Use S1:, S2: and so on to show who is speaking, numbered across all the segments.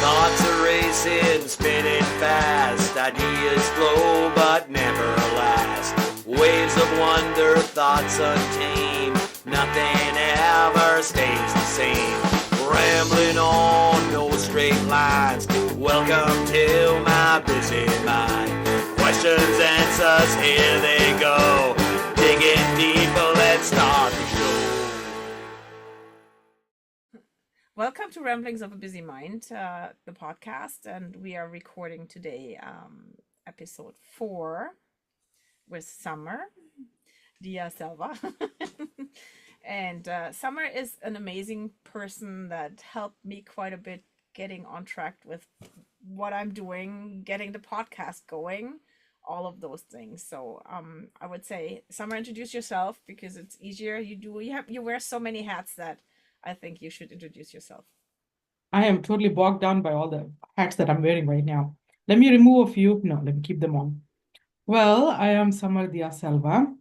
S1: Thoughts are racing, spinning fast. Ideas flow, but never last. Waves of wonder, thoughts untamed. Nothing ever stays the same. Rambling on, no straight lines. Welcome to my busy mind. Questions, answers, here they go. Digging deeper, let's start the show.
S2: Welcome to Ramblings of a Busy Mind, the podcast, and we are recording today episode 4 with Summer, Diya, Selva. And Summer is an amazing person that helped me quite a bit getting on track with what I'm doing, getting the podcast going, all of those things. So I would say, Summer, introduce yourself because it's easier. You wear so many hats that I think you should introduce yourself.
S3: I am totally bogged down by all the hats that I'm wearing right now. Let me remove a few. No, let me keep them on. Well, I am Diya Selva.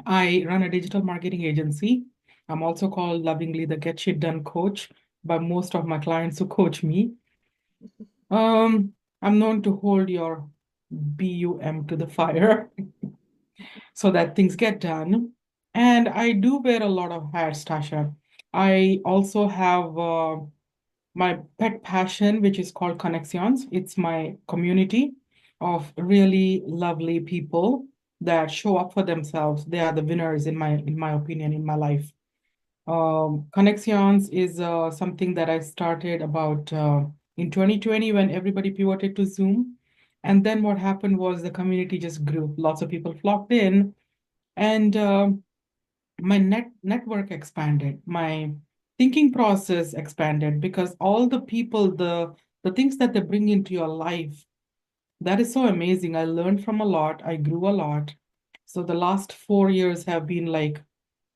S3: I run a digital marketing agency. I'm also called lovingly the Get Shit Done coach by most of my clients who coach me. I'm known to hold your BUM to the fire so that things get done. And I do wear a lot of hats, Tasha. I also have my pet passion, which is called Connections. It's my community of really lovely people that show up for themselves. They are the winners, in my opinion, in my life. Connections is something that I started about in 2020 when everybody pivoted to Zoom. And then what happened was the community just grew. Lots of people flocked in, and my network expanded. My thinking process expanded because all the people, the things that they bring into your life, that is so amazing. I learned from a lot. I grew a lot. So the last 4 years have been like,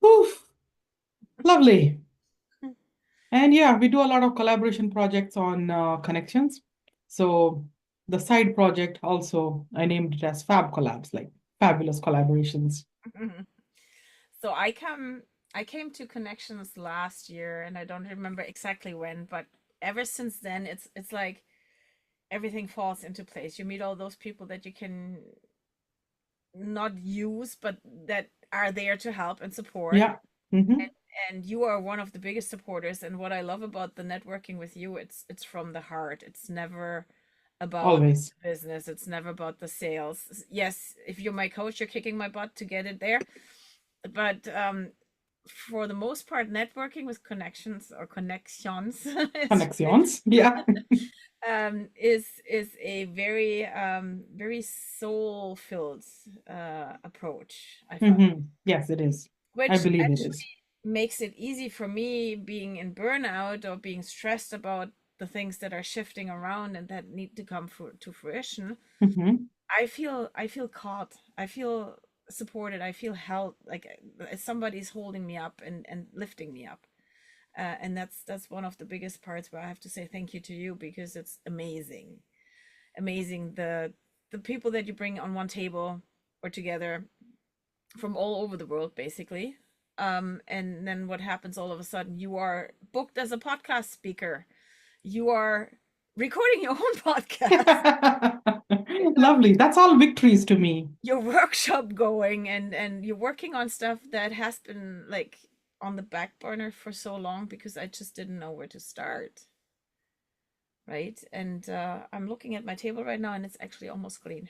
S3: poof, lovely. And yeah, we do a lot of collaboration projects on connections. So the side project also, I named it as Fab Collabs, like fabulous collaborations.
S2: So I came to Connections last year and I don't remember exactly when, but ever since then it's like everything falls into place. You meet all those people that you can not use but that are there to help and support.
S3: Yeah. Mm-hmm.
S2: And you are one of the biggest supporters, and what I love about the networking with you, it's from the heart. It's never about
S3: Always.
S2: business. It's never about the sales. Yes, if you're my coach, you're kicking my butt to get it there. But for the most part, networking with connections or connections
S3: Connections. Yeah.
S2: is a very soul filled approach. I find,
S3: Yes, it is. I
S2: which
S3: believe it
S2: actually
S3: is.
S2: makes it easy for me being in burnout or being stressed about the things that are shifting around and that need to come to fruition.
S3: Mhm.
S2: I feel caught. I feel supported. I feel held, like somebody's holding me up and lifting me up. And that's one of the biggest parts where I have to say thank you to you because it's amazing, amazing the people that you bring on one table or together from all over the world, basically. And then what happens all of a sudden? You are booked as a podcast speaker. You are recording your own podcast.
S3: Lovely. That's all victories to me.
S2: Your workshop going and you're working on stuff that has been like on the back burner for so long because I just didn't know where to start, right? And I'm looking at my table right now and it's actually almost clean.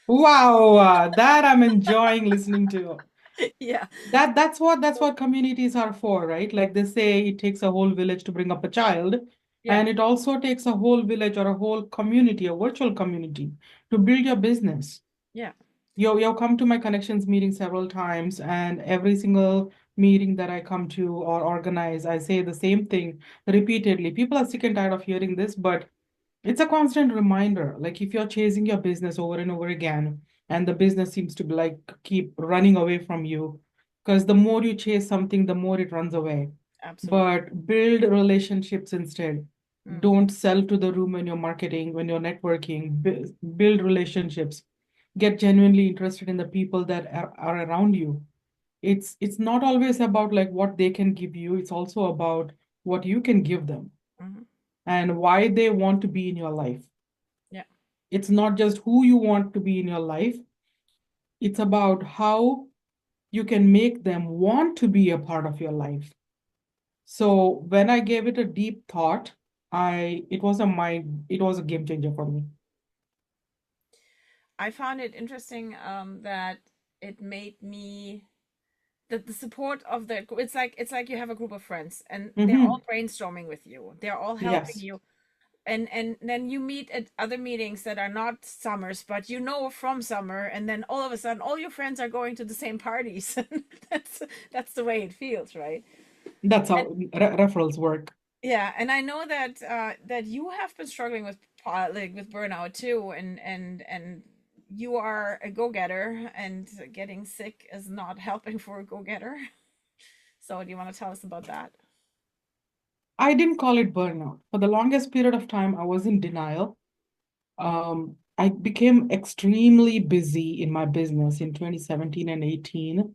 S3: Wow, that I'm enjoying listening to.
S2: Yeah.
S3: That's what communities are for, right? Like they say, it takes a whole village to bring up a child,
S2: Yeah.
S3: and it also takes a whole village or a whole community, a virtual community, to build your business.
S2: Yeah.
S3: You've come to my connections meeting several times, and every single meeting that I come to or organize, I say the same thing repeatedly. People are sick and tired of hearing this, but it's a constant reminder. Like if you're chasing your business over and over again, and the business seems to be like keep running away from you, because the more you chase something, the more it runs away.
S2: Absolutely.
S3: But build relationships instead.
S2: Mm.
S3: Don't sell to the room when you're marketing, when you're networking. Build relationships. Get genuinely interested in the people that are around you. It's not always about like what they can give you. It's also about what you can give them.
S2: Mhm.
S3: and why they want to be in your life.
S2: Yeah.
S3: It's not just who you want to be in your life, it's about how you can make them want to be a part of your life. So when I gave it a deep thought, it was a game changer for me.
S2: I found it interesting that it made me the support of the it's like you have a group of friends and they're all
S3: Mm-hmm.
S2: brainstorming with you. They're all helping
S3: Yes,
S2: you. And then you meet at other meetings that are not summers, but you know from summer, and then all of a sudden all your friends are going to the same parties. That's the way it feels, right?
S3: that's how referrals work.
S2: Yeah, and I know that that you have been struggling with like with burnout too, and you are a go-getter, and getting sick is not helping for a go-getter. So, do you want to tell us about that?
S3: I didn't call it burnout. For the longest period of time, I was in denial. I became extremely busy in my business in 2017 and 18.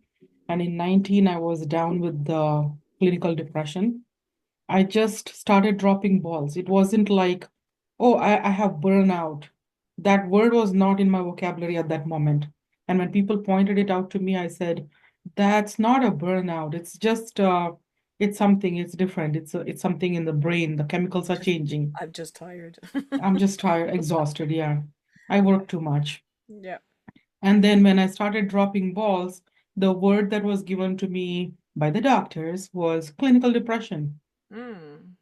S3: And in 19, I was down with the clinical depression. I just started dropping balls. It wasn't like, oh, I have burnout. That word was not in my vocabulary at that moment. And when people pointed it out to me, I said, that's not a burnout. It's just, it's something, it's different. It's something in the brain. The chemicals are
S2: Just,
S3: changing.
S2: I'm just tired.
S3: I'm just tired, exhausted. Yeah. I work too much.
S2: Yeah.
S3: And then when I started dropping balls, the word that was given to me by the doctors was clinical depression.
S2: Mm.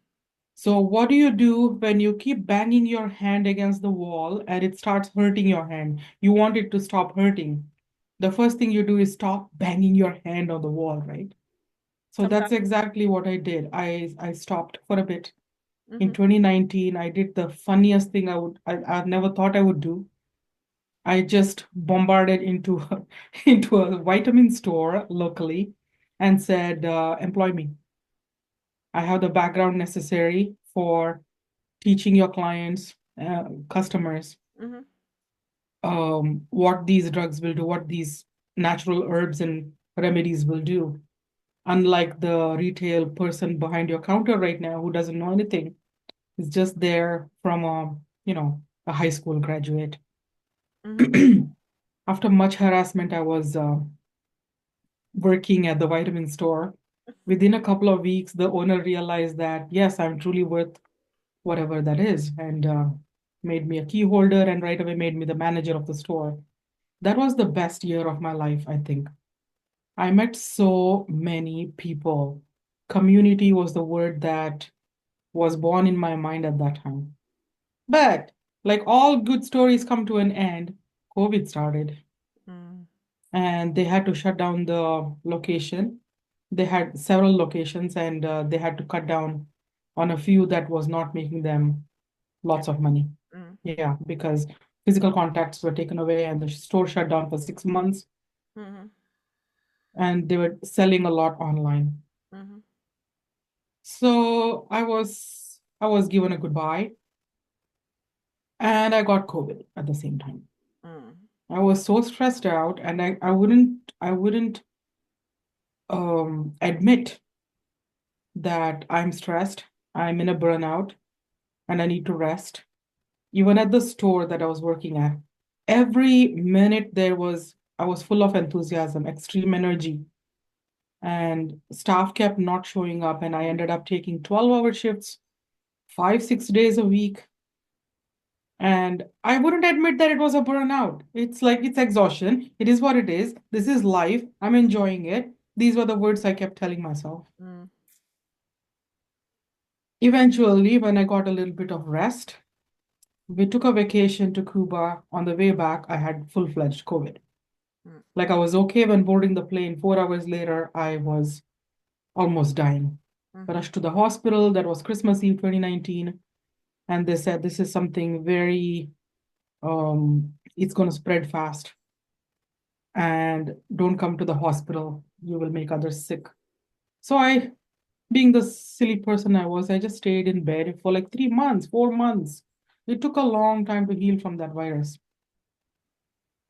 S3: So, what do you do when you keep banging your hand against the wall and it starts hurting your hand? You want it to stop hurting. The first thing you do is stop banging your hand on the wall, right? So that's
S2: Sometimes.
S3: exactly what I did. I stopped for a bit. In
S2: Mm-hmm.
S3: 2019, I did the funniest thing I never thought I would do. I just bombarded into into a vitamin store locally and said, employ me. I have the background necessary for teaching your clients, customers,
S2: Mm-hmm.
S3: what these drugs will do, what these natural herbs and remedies will do. Unlike the retail person behind your counter right now who doesn't know anything, is just there from a high school graduate.
S2: Mm-hmm.
S3: After much harassment, I was working at the vitamin store. Within a couple of weeks, the owner realized that, yes, I'm truly worth whatever that is, and made me a key holder and right away made me the manager of the store. That was the best year of my life, I think. I met so many people. Community was the word that was born in my mind at that time. But like all good stories come to an end, COVID started
S2: Mm.
S3: and they had to shut down the location. They had several locations and they had to cut down on a few that was not making them
S2: Yeah.
S3: lots of money.
S2: Mm.
S3: Yeah, because physical contacts were taken away and the store shut down for 6 months
S2: Mm-hmm.
S3: and they were selling a lot online.
S2: Mm-hmm.
S3: So I was given a goodbye and I got COVID at the same time.
S2: Mm.
S3: I was so stressed out and I wouldn't admit that I'm stressed, I'm in a burnout, and I need to rest. Even at the store that I was working at, every minute I was full of enthusiasm, extreme energy, and staff kept not showing up, and I ended up taking 12-hour shifts, 5, 6 days a week. And I wouldn't admit that it was a burnout. It's like it's exhaustion. It is what it is. This is life. I'm enjoying it. These were the words I kept telling myself.
S2: Mm.
S3: Eventually, when I got a little bit of rest, we took a vacation to Cuba. On the way back, I had full-fledged COVID.
S2: Mm.
S3: Like I was okay when boarding the plane. 4 hours later, I was almost dying.
S2: Mm-hmm.
S3: Rushed to the hospital. That was Christmas Eve 2019. And they said this is something very, it's going to spread fast. And don't come to the hospital. You will make others sick. So being the silly person I was, I just stayed in bed for like 3 months, 4 months. It took a long time to heal from that virus.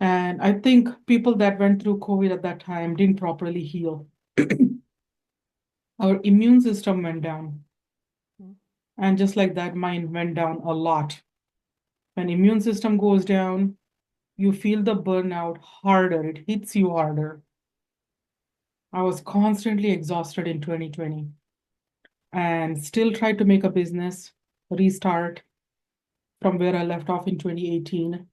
S3: And I think people that went through COVID at that time didn't properly heal. Our immune system went down.
S2: Mm.
S3: And just like that, mine went down a lot. When immune system goes down, you feel the burnout harder. It hits you harder. I was constantly exhausted in 2020 and still tried to make a business, restart from where I left off in 2018.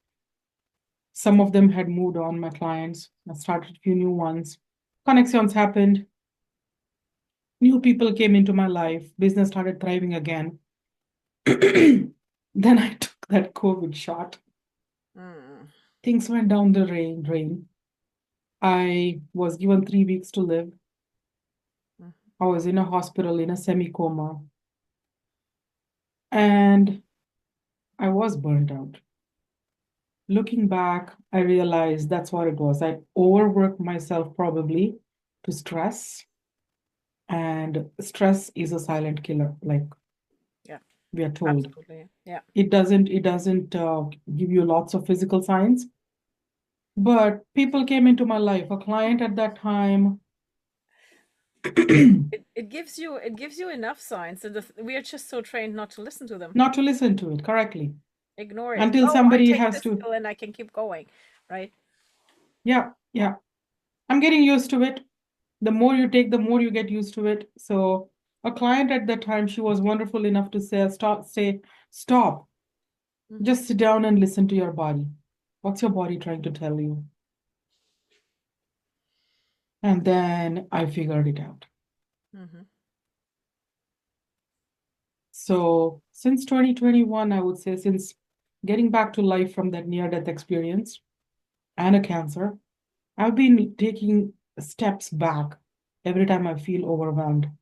S3: Some of them had moved on, my clients. I started a few new ones. Connections happened. New people came into my life. Business started thriving again. Then I took that COVID shot.
S2: Mm.
S3: Things went down the drain. I was given 3 weeks to live.
S2: Mm.
S3: I was in a hospital in a semi-coma. And I was burned out. Looking back, I realized that's what it was. I overworked myself probably to stress, and stress is a silent killer, like
S2: Yeah,
S3: we are told.
S2: absolutely. Yeah.
S3: It doesn't give you lots of physical signs, but people came into my life. A client at that time,
S2: It gives you enough signs, and we are just so trained not to listen to them.
S3: not to listen to it correctly
S2: Ignore it.
S3: until
S2: Oh, I
S3: somebody
S2: take
S3: has
S2: this
S3: to.
S2: pill and I can keep going, right?
S3: Yeah, yeah. I'm getting used to it. The more you take, the more you get used to it. So a client at that time, she was wonderful enough to stop,
S2: Mm-hmm.
S3: just sit down and listen to your body. What's your body trying to tell you? And then I figured it out.
S2: Mm-hmm.
S3: So since 2021, I would say, since getting back to life from that near-death experience and a cancer, I've been taking steps back every time I feel overwhelmed.
S2: How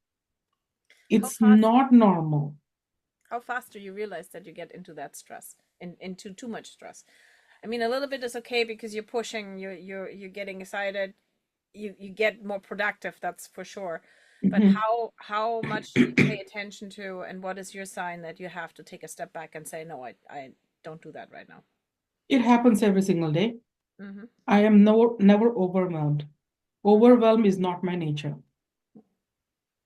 S3: It's
S2: fast?
S3: not normal.
S2: How fast do you realize that you get into that stress, into too much stress? I mean, a little bit is okay because you're pushing, you're getting excited, you get more productive, that's for sure. But
S3: Mhm.
S2: how much do you pay attention to, and what is your sign that you have to take a step back and say, no, I don't do that right now?
S3: It happens every single day.
S2: Mm-hmm.
S3: I am never overwhelmed. Overwhelm is not my nature.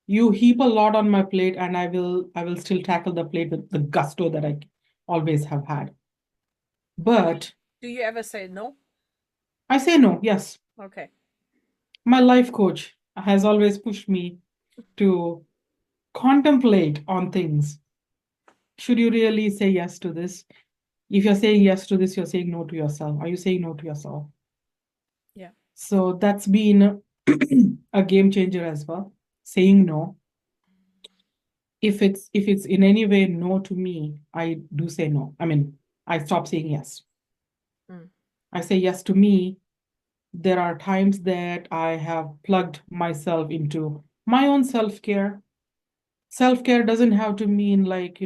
S3: You heap a lot on my plate, and I will still tackle the plate with the gusto that I always have had.
S2: But
S3: But
S2: do you ever say no?
S3: I say no, yes.
S2: Okay.
S3: My life coach has always pushed me to contemplate on things. Should you really say yes to this? If you're saying yes to this, you're saying no to yourself. Are you saying no to yourself?
S2: Yeah.
S3: So that's been a game changer as well. Saying no. If it's in any way no to me, I do say no. I mean, I stop saying yes.
S2: Mm.
S3: I say yes to me. There are times that I have plugged myself into my own self-care. Self-care doesn't have to mean like,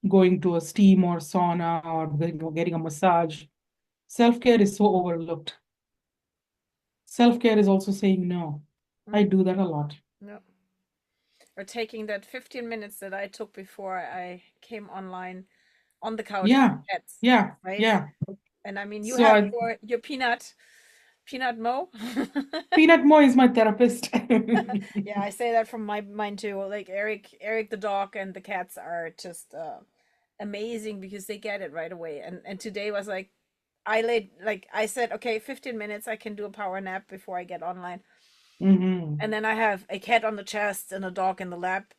S3: going to a steam or sauna or getting a massage. Self-care is so overlooked. Self-care is also saying no. I
S2: Mm.
S3: do that a lot.
S2: No. Or taking that 15 minutes that I took before I came online on the couch with
S3: Yeah,
S2: the pets,
S3: yeah,
S2: right?
S3: yeah.
S2: And I mean, you
S3: So
S2: have your peanut mo.
S3: Peanut Mo is my therapist.
S2: Yeah, I say that from my mind too. Like Eric the dog and the cats are just amazing because they get it right away. And today was like I said, okay, 15 minutes I can do a power nap before I get online.
S3: Mhm.
S2: And then I have a cat on the chest and a dog in the lap.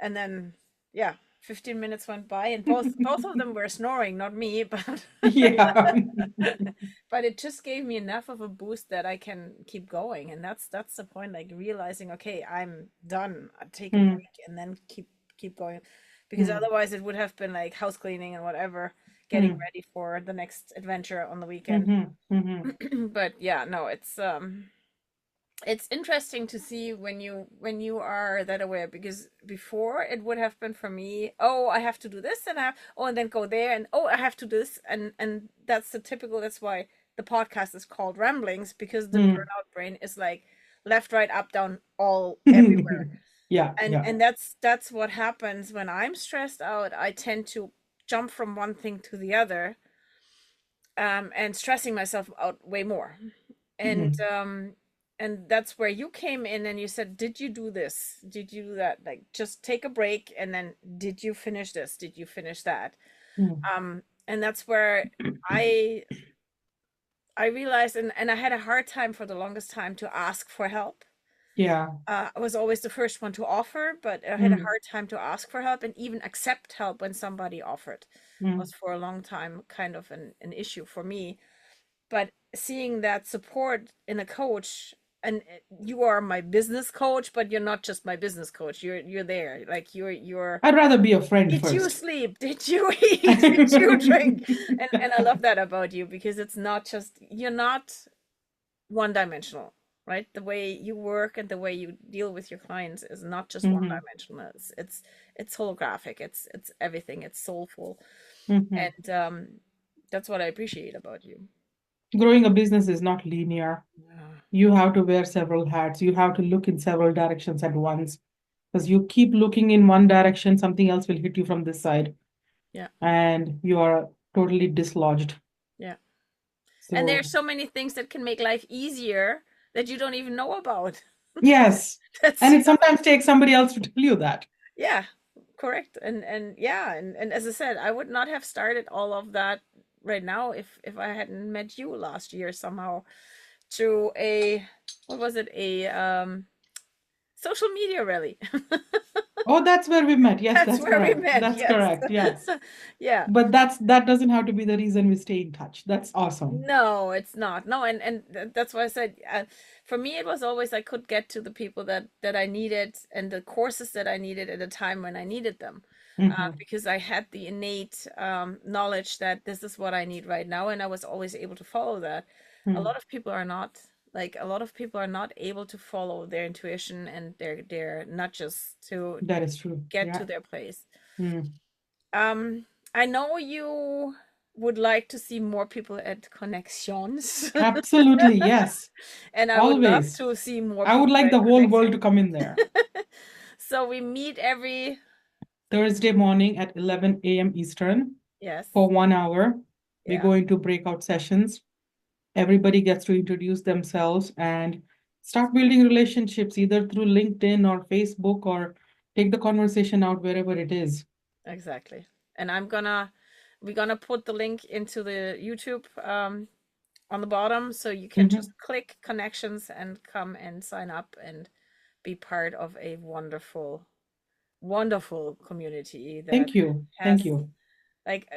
S2: And then yeah, 15 minutes went by and both of them were snoring, not me, but
S3: Yeah.
S2: but it just gave me enough of a boost that I can keep going. And that's the point, like realizing, okay, I'm done. I take a
S3: Mm,
S2: break and then keep going. Because
S3: mm,
S2: otherwise it would have been like house cleaning and whatever, getting
S3: mm,
S2: ready for the next adventure on the weekend.
S3: mhm, mhm,
S2: But yeah, no, it's interesting to see when you are that aware, because before it would have been for me, oh, I have to do this and and then go there, and oh, I have to do this, and that's the typical. That's why the podcast is called ramblings, because the
S3: mm.
S2: burnout brain is like left, right, up, down, all everywhere.
S3: Yeah,
S2: and
S3: yeah.
S2: and that's what happens when I'm stressed out. I tend to jump from one thing to the other, and stressing myself out way more. and
S3: Mm,
S2: um and that's where you came in and you said, did you do this? Did you do that? Like, just take a break, and then did you finish this? Did you finish that?
S3: Mm.
S2: And that's where I I realized, and I had a hard time for the longest time to ask for help.
S3: Yeah.
S2: I was always the first one to offer, but I had a
S3: Mm.
S2: hard time to ask for help and even accept help when somebody offered. Was
S3: Mm.
S2: for a long time kind of an issue for me. But seeing that support in a coach, and you are my business coach, but you're not just my business coach. You're there. Like you're
S3: I'd rather be a friend
S2: did you
S3: first.
S2: sleep? Did you eat? Did you drink? And I love that about you, because it's not just, you're not one dimensional, right? The way you work and the way you deal with your clients is not just one
S3: Hmm.
S2: dimensional. It's holographic. It's everything. It's soulful,
S3: Hmm.
S2: and that's what I appreciate about you.
S3: Growing a business is not linear.
S2: Yeah.
S3: You have to wear several hats. You have to look in several directions at once. Because you keep looking in one direction, something else will hit you from this side,
S2: Yeah.
S3: and you are totally dislodged.
S2: Yeah. And
S3: So,
S2: there's so many things that can make life easier that you don't even know about.
S3: yes.
S2: That's
S3: And it sometimes takes somebody else to tell you that.
S2: yeah, correct. And yeah, and as I said, I would not have started all of that right now if I hadn't met you last year somehow through a, what was it, a social media rally.
S3: Oh, that's where we met. Yes,
S2: That's
S3: that's
S2: where we
S3: correct.
S2: met.
S3: That's
S2: Yes.
S3: correct. Yes.
S2: Yeah.
S3: But that doesn't have to be the reason we stay in touch. That's awesome.
S2: No, it's not. No, and that's why I said, for me it was always I could get to the people that I needed and the courses that I needed at a time when I needed them,
S3: Hmm.
S2: because I had the innate knowledge that this is what I need right now, and I was always able to follow that. A lot of people are not. Like, a lot of people are not able to follow their intuition and their nudges to
S3: That is true.
S2: get to
S3: Yeah.
S2: their place.
S3: Mm.
S2: Um, I know you would like to see more people at connections.
S3: Absolutely. Yes.
S2: And I would love
S3: Always.
S2: to see more
S3: I would
S2: people
S3: like
S2: at
S3: the whole world to
S2: connection.
S3: come in there.
S2: So we meet every,
S3: Thursday morning at 11 a.m. Eastern
S2: yes,
S3: for 1 hour. We
S2: yeah,
S3: go into breakout sessions. Everybody gets to introduce themselves and start building relationships either through LinkedIn or Facebook, or take the conversation out wherever it is.
S2: exactly. And we're gonna put the link into the YouTube on the bottom, so you can just
S3: Mhm.
S2: click connections and come and sign up and be part of a wonderful, wonderful community that
S3: Thank you.
S2: has,
S3: Thank you.
S2: like,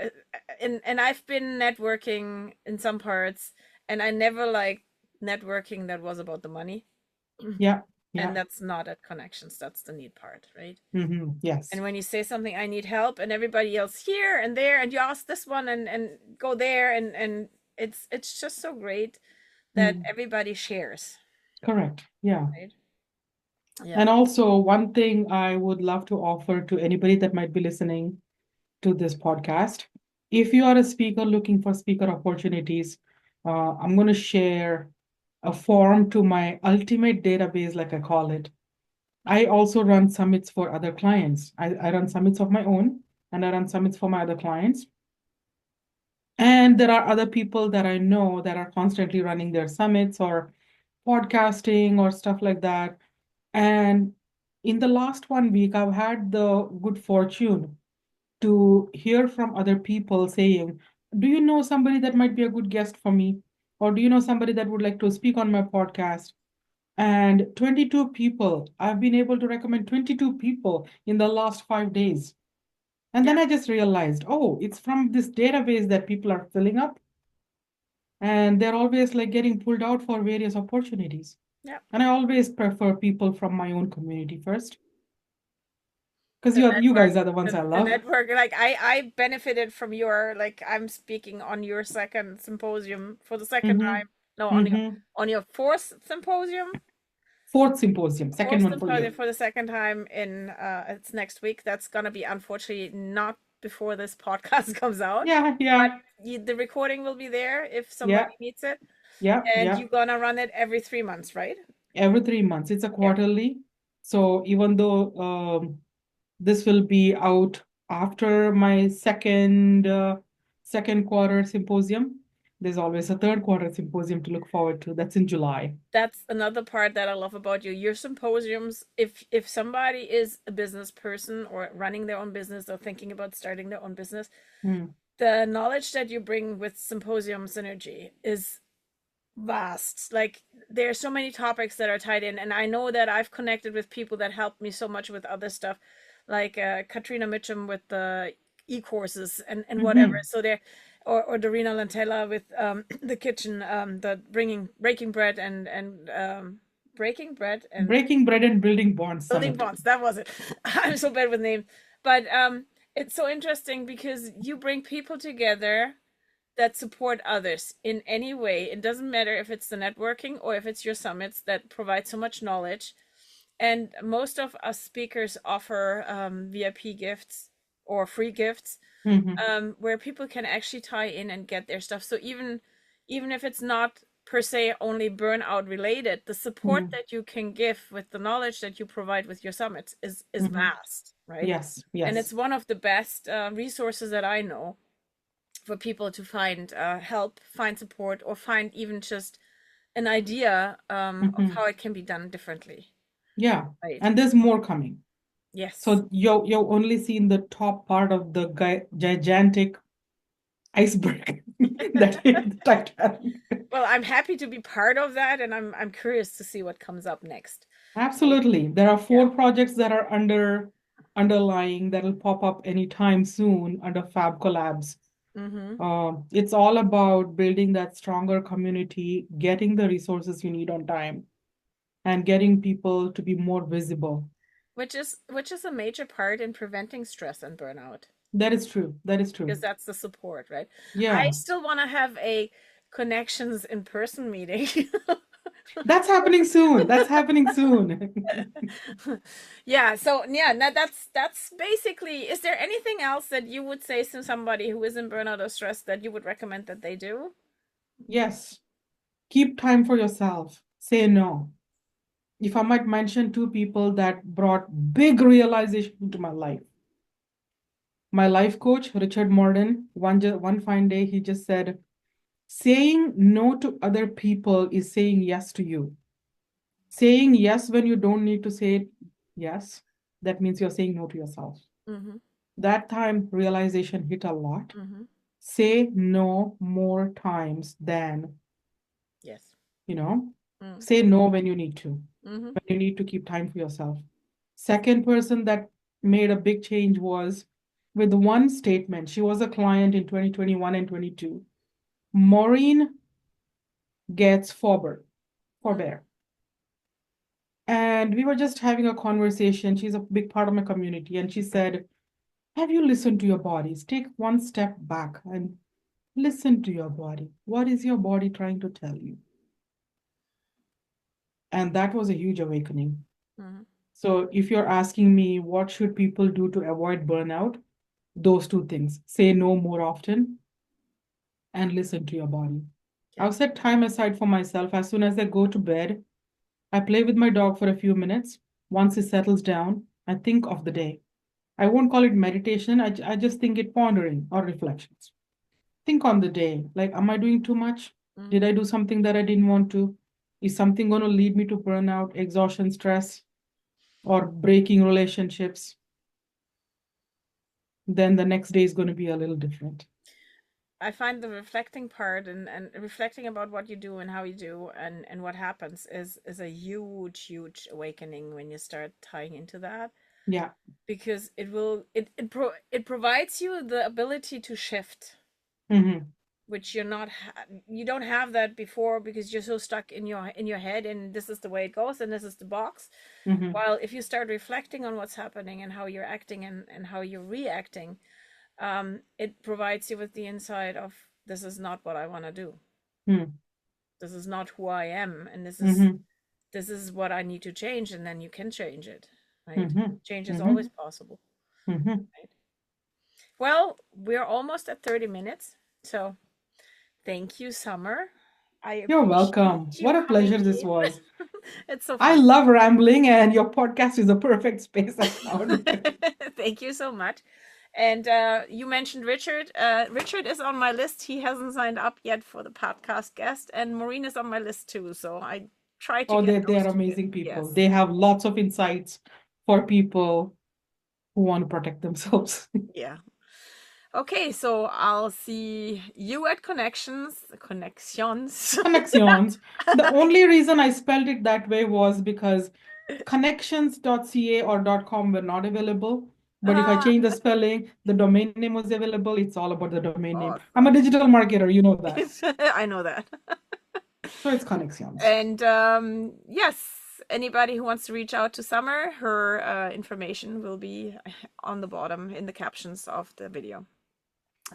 S2: and I've been networking in some parts, and I never liked networking that was about the money.
S3: Yeah.
S2: And
S3: Yeah.
S2: that's not at connections. That's the need part, right?
S3: Yes.
S2: And when you say something, I need help, and everybody else here and there, and you ask this one and go there, and it's just so great that
S3: Mm.
S2: everybody shares,
S3: Correct. Yeah.
S2: right? Yeah.
S3: And also, one thing I would love to offer to anybody that might be listening to this podcast, if you are a speaker looking for speaker opportunities, I'm going to share a form to my ultimate database, like I call it. I also run summits for other clients. I run summits of my own, and I run summits for my other clients. And there are other people that I know that are constantly running their summits or podcasting or stuff like that. And in the last 1 week, I've had the good fortune to hear from other people saying, do you know somebody that might be a good guest for me? Or do you know somebody that would like to speak on my podcast? And 22 people, I've been able to recommend 22 people in the last 5 days. And
S2: Yeah.
S3: then I just realized, oh, it's from this database that people are filling up. And they're always like getting pulled out for various opportunities.
S2: Yeah.
S3: And I always prefer people from my own community first, because
S2: The
S3: you
S2: network,
S3: guys are the ones I
S2: the
S3: love.
S2: network, like I benefited from your, like, I'm speaking on your second symposium for the second
S3: Mm-hmm.
S2: time. No,
S3: Mm-hmm.
S2: on your fourth symposium.
S3: Fourth symposium, second
S2: Fourth
S3: one for
S2: symposium
S3: you.
S2: for the second time in it's next week. That's gonna be unfortunately not before this podcast comes out,
S3: Yeah,
S2: but
S3: yeah,
S2: the recording will be there if
S3: yeah,
S2: somebody needs it.
S3: yeah,
S2: And
S3: yeah.
S2: you're gonna run it every 3 months, right?
S3: Every 3 months. It's a
S2: Yeah.
S3: quarterly. So even though this will be out after my second quarter symposium, There's always a third quarter symposium to look forward to. That's in July.
S2: That's another part that I love about you. Your symposiums, if somebody is a business person or running their own business or thinking about starting their own business,
S3: Mm.
S2: the knowledge that you bring with Symposium Synergy is vast. Like there are so many topics that are tied in, and I know that I've connected with people that helped me so much with other stuff, like Katrina Mitchum with the e-courses and whatever.
S3: Mm-hmm.
S2: So there, or Dorina Lantella with the kitchen, the bringing breaking bread and breaking bread and
S3: Breaking Bread and Building Bonds
S2: building
S3: Summit.
S2: bonds. That was it. I'm so bad with names, but it's so interesting because you bring people together that support others in any way. It doesn't matter if it's the networking or if it's your summits that provide so much knowledge. And most of us speakers offer VIP gifts or free gifts
S3: Mm-hmm.
S2: where people can actually tie in and get their stuff. So even if it's not per se only burnout related, the support
S3: Mm-hmm.
S2: that you can give with the knowledge that you provide with your summits is
S3: Mm-hmm.
S2: vast, right?
S3: Yes,
S2: And it's
S3: yes.
S2: one of the best resources that I know for people to find help, find support, or find even just an idea of
S3: Mm-hmm.
S2: how it can be done differently.
S3: Yeah.
S2: Right.
S3: And there's more coming.
S2: Yes.
S3: So you've only seen the top part of the gigantic iceberg that is the Titanic.
S2: Well, I'm happy to be part of that, and I'm curious to see what comes up next. Right.
S3: Absolutely. There are
S2: Yeah.
S3: 4 projects that are underlying that'll pop up anytime soon under Fab Collabs.
S2: Mm-hmm.
S3: It's all about building that stronger community, getting the resources you need on time, and getting people to be more visible.
S2: Which is a major part in preventing stress and burnout
S3: That is true. That is
S2: because
S3: true.
S2: that's the support, right? I
S3: Yeah.
S2: still want to have a connections in person meeting.
S3: That's happening soon. That's happening soon.
S2: Yeah, so yeah, that's basically, is there anything else that you would say to somebody who is in burnout or stress that you would recommend that they do?
S3: Yes. Keep time for yourself. Say no. If I might mention 2 people that brought big realization into my life. My life coach, Richard Morden, one fine day, he just said, saying no to other people is saying yes to you. Saying yes when you don't need to say yes, that means you're saying no to yourself.
S2: Mm-hmm.
S3: That time realization hit a lot.
S2: Mm-hmm.
S3: Say no more times than,
S2: Yes.
S3: you know,
S2: Mm.
S3: say no when you need to,
S2: Mm-hmm.
S3: when you need to keep time for yourself. Second person that made a big change was with one statement. She was a client in 2021 and 22. Maureen gets forbear. And we were just having a conversation. She's a big part of my community. And she said, have you listened to your bodies? Take one step back and listen to your body. What is your body trying to tell you? And that was a huge awakening.
S2: Mm-hmm.
S3: So if you're asking me, what should people do to avoid burnout? Those 2 things. Say no more often and listen to your body.
S2: Yeah.
S3: I've set time aside for myself. As soon as I go to bed, I play with my dog for a few minutes. Once it settles down, I think of the day. I won't call it meditation. I just think it pondering or reflections. Think on the day. Like, am I doing too much?
S2: Mm-hmm.
S3: Did I do something that I didn't want to? Is something going to lead me to burnout, exhaustion, stress, or breaking relationships? Then the next day is going to be a little different.
S2: I find the reflecting part and reflecting about what you do and how you do and what happens is a huge awakening when you start tying into that,
S3: Yeah.
S2: because it provides you the ability to shift,
S3: Mm-hmm.
S2: which you don't have that before because you're so stuck in your head and this is the way it goes and this is the box.
S3: Mm-hmm.
S2: While if you start reflecting on what's happening and how you're acting and how you're reacting, it provides you with the insight of, this is not what I want to do.
S3: Mm-hmm.
S2: This is not who I am, and
S3: Mm-hmm.
S2: this is what I need to change, and then you can change it, right?
S3: Mm-hmm.
S2: Change is
S3: Mm-hmm.
S2: always possible.
S3: Mm-hmm.
S2: Right? Well, we're almost at 30 minutes, so thank you, Summer. I
S3: You're
S2: appreciate
S3: welcome.
S2: you
S3: What a
S2: coming
S3: pleasure this
S2: in.
S3: was.
S2: It's so
S3: I
S2: fun.
S3: love rambling, and your podcast is a perfect space I found.
S2: Thank you so much. And you mentioned Richard. Richard is on my list. He hasn't signed up yet for the podcast guest, and Maureen is on my list too. So I try to
S3: Oh,
S2: get
S3: they
S2: those
S3: are
S2: two in.
S3: amazing people.
S2: Yes.
S3: They have lots of insights for people who want to protect themselves.
S2: Yeah. Okay, so I'll see you at Connections.
S3: Connections. The only reason I spelled it that way was because connections.ca or .com were not available. But if I change the spelling, the domain name was available. It's all about the domain name. I'm a digital marketer, you know that.
S2: I know that.
S3: So it's Connections.
S2: And yes, anybody who wants to reach out to Summer, her information will be on the bottom in the captions of the video.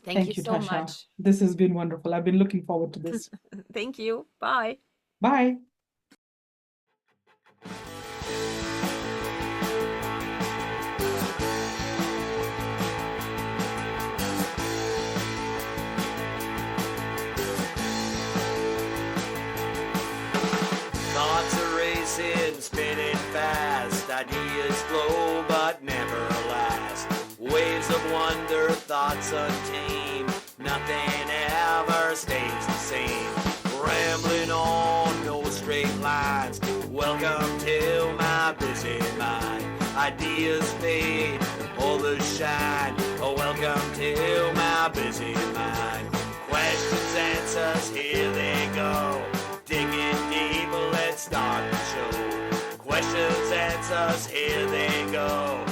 S2: Thank you so
S3: Tasha.
S2: much.
S3: This has been wonderful. I've been looking forward to this.
S2: Thank you. Bye.
S3: Bye.
S1: Thoughts are racing, spinning fast. Ideas flow but never last. Waves of wonder, thoughts untamed. Nothing ever stays the same. Rambling on, no straight lines. Welcome to my busy mind. Ideas fade, others shine. Oh, welcome to my busy mind. Questions, answers, here they go. Digging deep, let's start the show. Questions, answers, here they go.